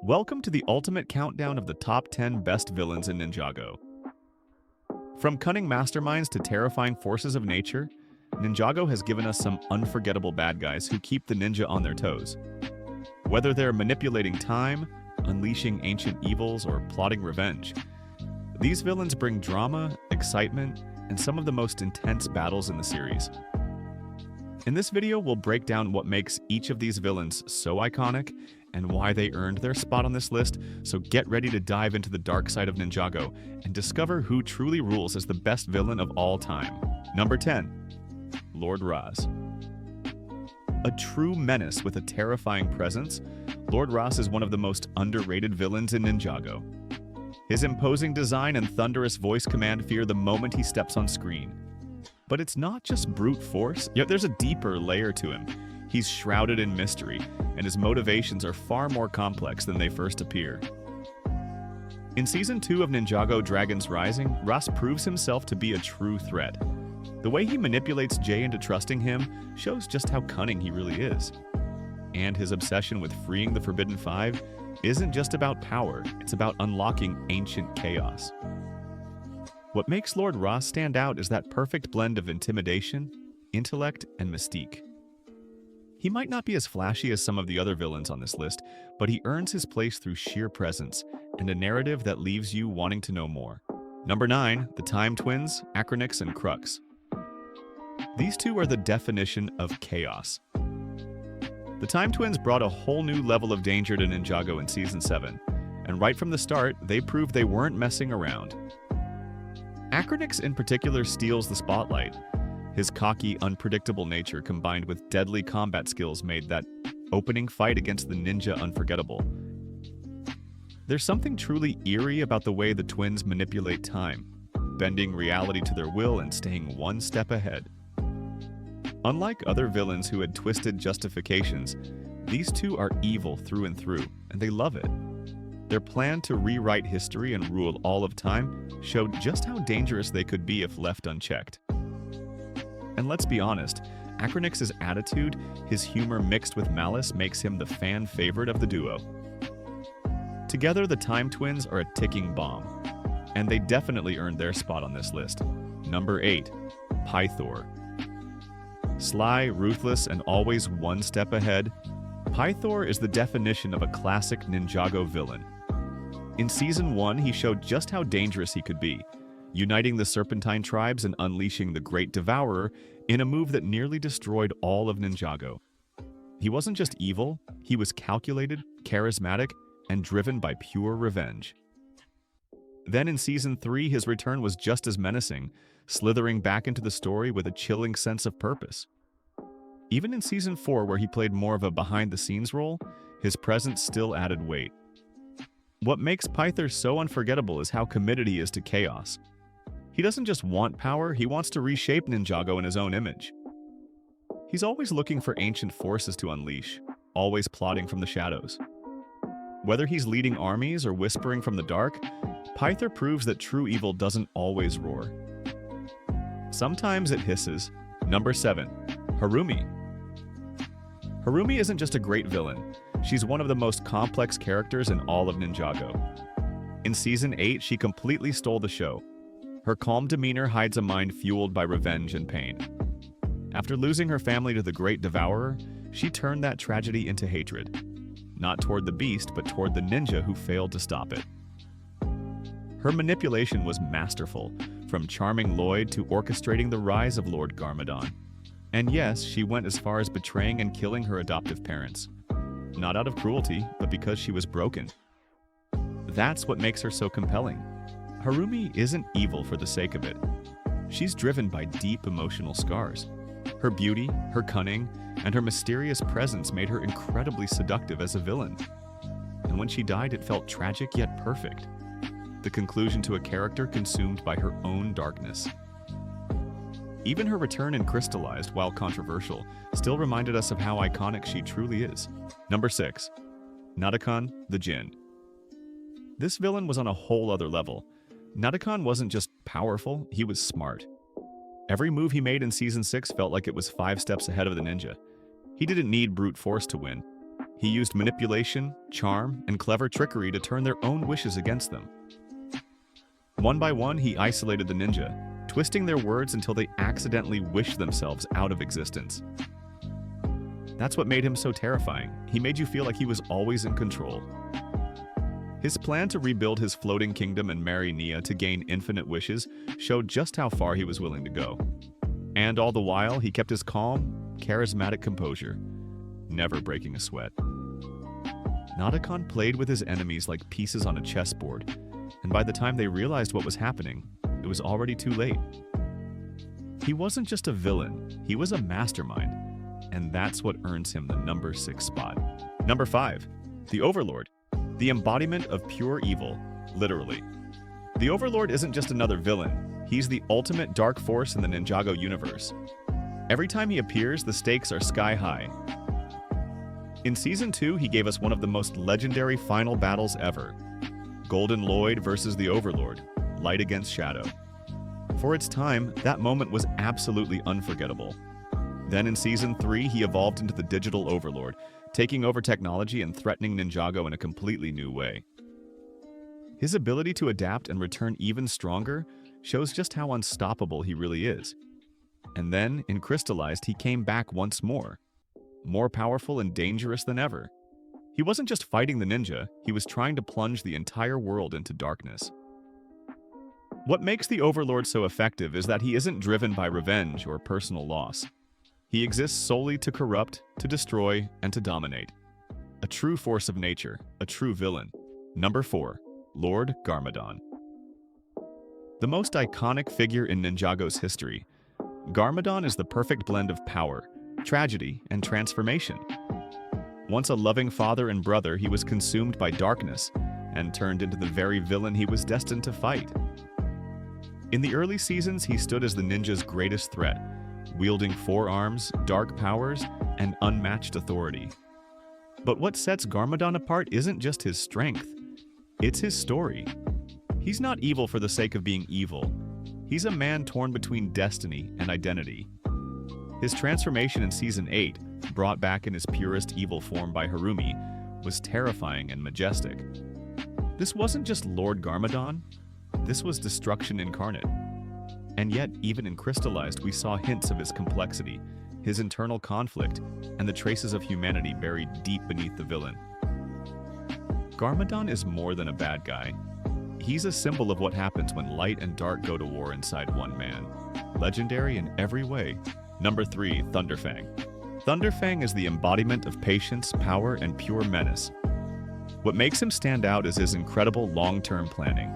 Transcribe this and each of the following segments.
Welcome to the ultimate countdown of the top 10 best villains in Ninjago. From cunning masterminds to terrifying forces of nature, Ninjago has given us some unforgettable bad guys who keep the ninja on their toes. Whether they're manipulating time, unleashing ancient evils, or plotting revenge, these villains bring drama, excitement, and some of the most intense battles in the series. In this video, we'll break down what makes each of these villains so iconic and why they earned their spot on this list, so get ready to dive into the dark side of Ninjago and discover who truly rules as the best villain of all time. Number 10. Lord Raz. A true menace with a terrifying presence, Lord Raz is one of the most underrated villains in Ninjago. His imposing design and thunderous voice command fear the moment he steps on screen. But it's not just brute force, yet there's a deeper layer to him. He's shrouded in mystery, and his motivations are far more complex than they first appear. In Season 2 of Ninjago Dragons Rising, Raz proves himself to be a true threat. The way he manipulates Jay into trusting him shows just how cunning he really is. And his obsession with freeing the Forbidden Five isn't just about power, it's about unlocking ancient chaos. What makes Lord Raz stand out is that perfect blend of intimidation, intellect, and mystique. He might not be as flashy as some of the other villains on this list, but he earns his place through sheer presence and a narrative that leaves you wanting to know more. Number 9. The Time Twins, Acronix and Crux. These two are the definition of chaos. The Time Twins brought a whole new level of danger to Ninjago in Season 7, and right from the start, they proved they weren't messing around. Acronix in particular steals the spotlight. His cocky, unpredictable nature combined with deadly combat skills made that opening fight against the ninja unforgettable. There's something truly eerie about the way the twins manipulate time, bending reality to their will and staying one step ahead. Unlike other villains who had twisted justifications, these two are evil through and through, and they love it. Their plan to rewrite history and rule all of time showed just how dangerous they could be if left unchecked. And let's be honest, Acronix's attitude, his humor mixed with malice, makes him the fan favorite of the duo. Together, the Time Twins are a ticking bomb, and they definitely earned their spot on this list. Number 8. Pythor. Sly, ruthless, and always one step ahead, Pythor is the definition of a classic Ninjago villain. In Season 1, he showed just how dangerous he could be, uniting the Serpentine tribes and unleashing the Great Devourer in a move that nearly destroyed all of Ninjago. He wasn't just evil, he was calculated, charismatic, and driven by pure revenge. Then in Season 3, his return was just as menacing, slithering back into the story with a chilling sense of purpose. Even in Season 4, where he played more of a behind-the-scenes role, his presence still added weight. What makes Pythor so unforgettable is how committed he is to chaos. He doesn't just want power, he wants to reshape Ninjago in his own image. He's always looking for ancient forces to unleash, always plotting from the shadows. Whether he's leading armies or whispering from the dark, Pythor proves that true evil doesn't always roar. Sometimes it hisses. Number 7. Harumi. Harumi isn't just a great villain, she's one of the most complex characters in all of Ninjago. In Season 8, she completely stole the show. Her calm demeanor hides a mind fueled by revenge and pain. After losing her family to the Great Devourer, she turned that tragedy into hatred. Not toward the beast, but toward the ninja who failed to stop it. Her manipulation was masterful, from charming Lloyd to orchestrating the rise of Lord Garmadon. And yes, she went as far as betraying and killing her adoptive parents. Not out of cruelty, but because she was broken. That's what makes her so compelling. Harumi isn't evil for the sake of it. She's driven by deep emotional scars. Her beauty, her cunning, and her mysterious presence made her incredibly seductive as a villain. And when she died, it felt tragic yet perfect. The conclusion to a character consumed by her own darkness. Even her return in Crystallized, while controversial, still reminded us of how iconic she truly is. Number 6. Nadakan The Jin. This villain was on a whole other level. Nadakhan wasn't just powerful, he was smart. Every move he made in Season 6 felt like it was 5 steps ahead of the ninja. He didn't need brute force to win. He used manipulation, charm, and clever trickery to turn their own wishes against them. One by one, he isolated the ninja, twisting their words until they accidentally wished themselves out of existence. That's what made him so terrifying. He made you feel like he was always in control. His plan to rebuild his floating kingdom and marry Nia to gain infinite wishes showed just how far he was willing to go. And all the while, he kept his calm, charismatic composure, never breaking a sweat. Nadakhan played with his enemies like pieces on a chessboard, and by the time they realized what was happening, it was already too late. He wasn't just a villain, he was a mastermind, and that's what earns him the number 6 spot. Number 5, the Overlord, the embodiment of pure evil, literally. The Overlord isn't just another villain, he's the ultimate dark force in the Ninjago universe. Every time he appears, the stakes are sky high. In Season 2, he gave us one of the most legendary final battles ever. Golden Lloyd versus the Overlord, light against shadow. For its time, that moment was absolutely unforgettable. Then in Season 3, he evolved into the digital Overlord, taking over technology and threatening Ninjago in a completely new way. His ability to adapt and return even stronger shows just how unstoppable he really is. And then, in Crystallized, he came back once more powerful and dangerous than ever. He wasn't just fighting the ninja, he was trying to plunge the entire world into darkness. What makes the Overlord so effective is that he isn't driven by revenge or personal loss. He exists solely to corrupt, to destroy, and to dominate. A true force of nature, a true villain. Number 4, Lord Garmadon. The most iconic figure in Ninjago's history, Garmadon is the perfect blend of power, tragedy, and transformation. Once a loving father and brother, he was consumed by darkness and turned into the very villain he was destined to fight. In the early seasons, he stood as the ninja's greatest threat, wielding 4 arms, dark powers, and unmatched authority. But what sets Garmadon apart isn't just his strength, it's his story. He's not evil for the sake of being evil. He's a man torn between destiny and identity. His transformation in Season 8, brought back in his purest evil form by Harumi, was terrifying and majestic. This wasn't just Lord Garmadon, this was destruction incarnate. And yet, even in Crystallized, we saw hints of his complexity, his internal conflict, and the traces of humanity buried deep beneath the villain. Garmadon is more than a bad guy. He's a symbol of what happens when light and dark go to war inside one man. Legendary in every way. Number 3, Thunderfang. Thunderfang is the embodiment of patience, power, and pure menace. What makes him stand out is his incredible long-term planning,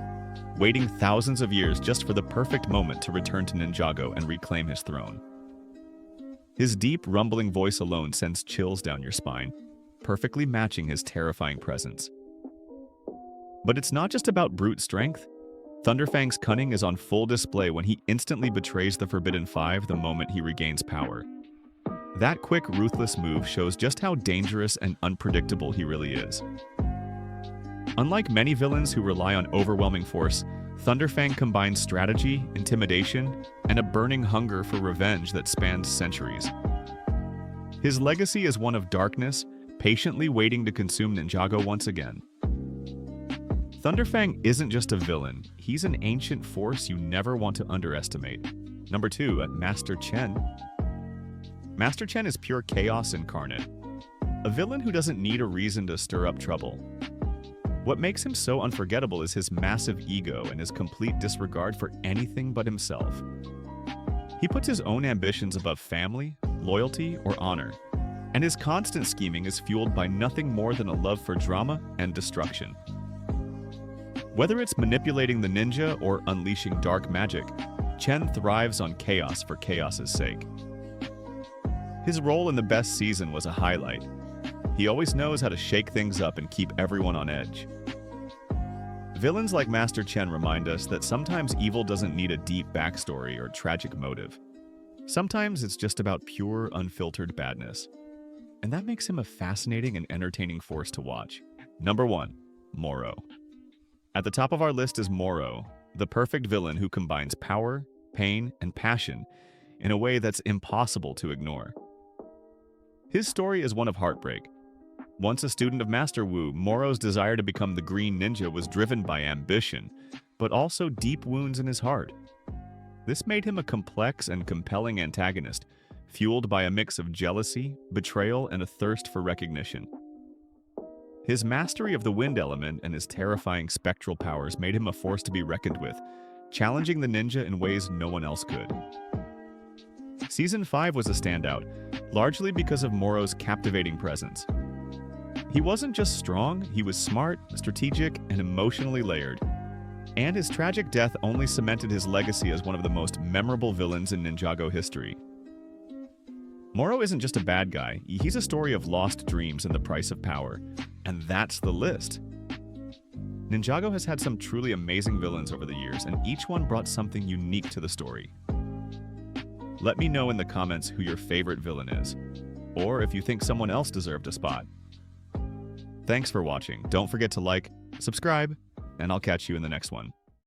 waiting thousands of years just for the perfect moment to return to Ninjago and reclaim his throne. His deep, rumbling voice alone sends chills down your spine, perfectly matching his terrifying presence. But it's not just about brute strength. Thunderfang's cunning is on full display when he instantly betrays the Forbidden Five the moment he regains power. That quick, ruthless move shows just how dangerous and unpredictable he really is. Unlike many villains who rely on overwhelming force, Thunderfang combines strategy, intimidation, and a burning hunger for revenge that spans centuries. His legacy is one of darkness, patiently waiting to consume Ninjago once again. Thunderfang isn't just a villain, he's an ancient force you never want to underestimate. Number 2, Master Chen. Master Chen is pure chaos incarnate. A villain who doesn't need a reason to stir up trouble. What makes him so unforgettable is his massive ego and his complete disregard for anything but himself. He puts his own ambitions above family, loyalty, or honor, and his constant scheming is fueled by nothing more than a love for drama and destruction. Whether it's manipulating the ninja or unleashing dark magic, Chen thrives on chaos for chaos's sake. His role in the best season was a highlight. He always knows how to shake things up and keep everyone on edge. Villains like Master Chen remind us that sometimes evil doesn't need a deep backstory or tragic motive. Sometimes it's just about pure, unfiltered badness. And that makes him a fascinating and entertaining force to watch. Number 1, Morrow. At the top of our list is Morrow, the perfect villain who combines power, pain, and passion in a way that's impossible to ignore. His story is one of heartbreak. Once a student of Master Wu, Morrow's desire to become the Green Ninja was driven by ambition, but also deep wounds in his heart. This made him a complex and compelling antagonist, fueled by a mix of jealousy, betrayal, and a thirst for recognition. His mastery of the wind element and his terrifying spectral powers made him a force to be reckoned with, challenging the ninja in ways no one else could. Season 5 was a standout, largely because of Morrow's captivating presence. He wasn't just strong, he was smart, strategic, and emotionally layered. And his tragic death only cemented his legacy as one of the most memorable villains in Ninjago history. Morrow isn't just a bad guy, he's a story of lost dreams and the price of power. And that's the list. Ninjago has had some truly amazing villains over the years, and each one brought something unique to the story. Let me know in the comments who your favorite villain is, or if you think someone else deserved a spot. Thanks for watching. Don't forget to like, subscribe, and I'll catch you in the next one.